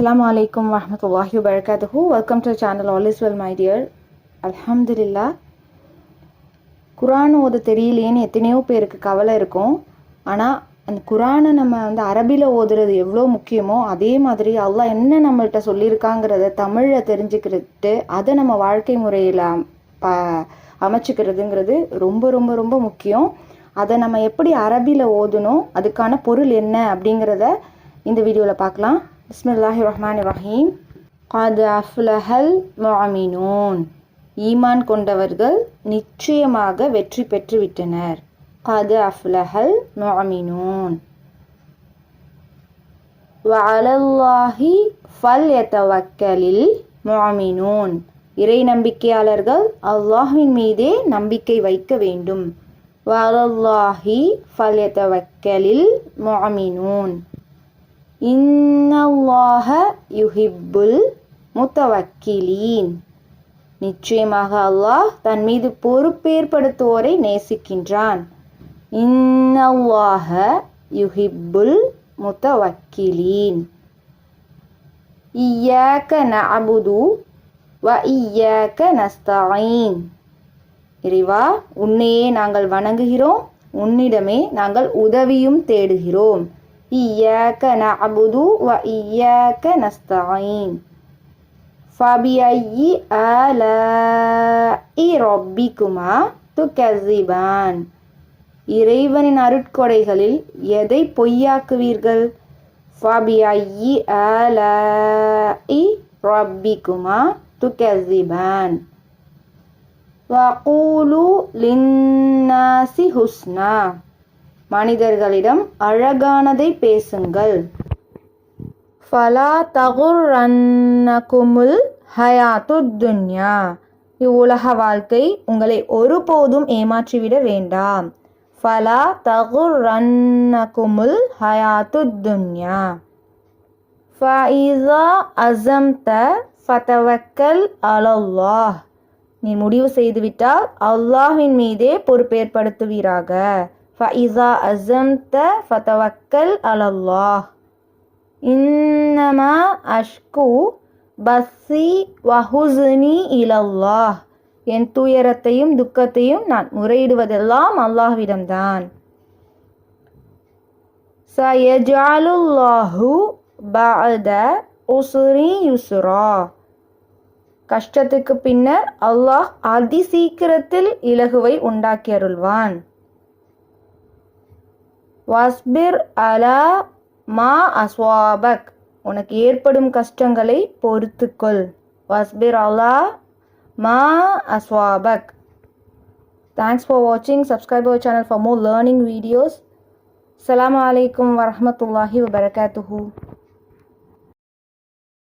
Assalamu alaikum warahmatullahi wabarakatuh. Welcome to the channel. All is well, my dear. Alhamdulillah. குரான் ஓத தெரியலேன்னு எத்தனையோ பேருக்கு கவலை இருக்கும். ஆனால் அந்த குரானை நம்ம அரபியில் ஓதுறது எவ்வளோ முக்கியமோ அதே மாதிரி அல்லாஹ் என்ன நம்மள்கிட்ட சொல்லியிருக்காங்கிறத தமிழில் தெரிஞ்சுக்கிறது, அதை நம்ம வாழ்க்கை முறையில் அமைச்சிக்கிறதுங்கிறது ரொம்ப ரொம்ப ரொம்ப முக்கியம். அதை நம்ம எப்படி அரபியில் ஓதணும், அதுக்கான பொருள் என்ன அப்படிங்கிறத இந்த வீடியோவில் பார்க்கலாம். பிஸ்மில்லாஹிர் ரஹ்மானிர் ரஹீம். கத் அஃப்லஹல் முஅமினூன். ஈமான் கொண்டவர்கள் நிச்சயமாக வெற்றி பெற்று விட்டனர். கத் அஃப்லஹல் முஅமினூன். வஅலல்லாஹி ஃபல்யதவக்கலில் முஅமினூன். இறை நம்பிக்கையாளர்கள் அல்லாஹ்வின் மீதே நம்பிக்கை வைக்க வேண்டும். வஅலல்லாஹி ஃபல்யதவக்கலில் முஅமினூன். இன்னல்லாஹ யுஹிப்புல் முத்தவக்கிலீன். நிச்சயமாக அல்லாஹ் தன் மீது பொறுப்பேற்படுத்துவோரை நேசிக்கின்றான். இன்னல்லாஹ யுஹிப்புல் முத்தவக்கிலீன். இய்யாக நஅபுது வ இய்யாக நஸ்தஈன். இறைவா, உன்னையே நாங்கள் வணங்குகிறோம், உன்னிடமே நாங்கள் உதவியும் தேடுகிறோம். இய்யாக நஅபுது வ இய்யாக நஸ்தஈன். ஃபபிஅய்யி ஆலாஇ ரப்பிக்குமா துகஸிபான். இறைவனின் அருட்கொடைகளில் எதை பொய்யாக்குவீர்கள்? ஃபபிஅய்யி ஆலாஇ ரப்பிக்குமா துகஸிபான். வகூலு லின்னாசி ஹுஸ்னா. மனிதர்களிடம் அழகானதை பேசுங்கள். ஃபலா தகுர்ரன்னகுமுல் ஹயாத்துத் துன்யா. இவ்வுலக வாழ்க்கை உங்களை ஒருபோதும் ஏமாற்றிவிட வேண்டாம். ஃபலா தகுர்ரன்னகுமுல் ஹயாத்துத் துன்யா. ஃபஇஸா அஸம்த ஃபதவக்கல் அலல்லாஹ். நீ முடிவு செய்துவிட்டால் அல்லாஹ்வின் மீதே பொறுப்பேற்படுத்துவீராக. ஃபஇஸா அஸம்த ஃபதவக்கல் அலல்லாஹ். இன்னமா அஷ்கு பஸ்ஸி வஹுஸ்னி இலல்லாஹ். என் துயரத்தையும் துக்கத்தையும் நான் முறையிடுவதெல்லாம் அல்லாஹ்விடம்தான். சயஜஅலுல்லாஹு பஅத உஸ்ரி யுஸ்ரா. கஷ்டத்துக்கு பின்னர் அல்லாஹ் அதிசீக்கிரத்தில் இலகுவை உண்டாக்கி அருள்வான். வஸ்பிர் அலா மா அஸ்வாபக். உனக்கு ஏற்படும் கஷ்டங்களை பொறுத்துக்கொள். வஸ்பிர் அலா மா அஸ்வாபக். Thanks for watching. Subscribe our channel for more learning videos. Assalamu alaikum warahmatullahi wabarakatuh.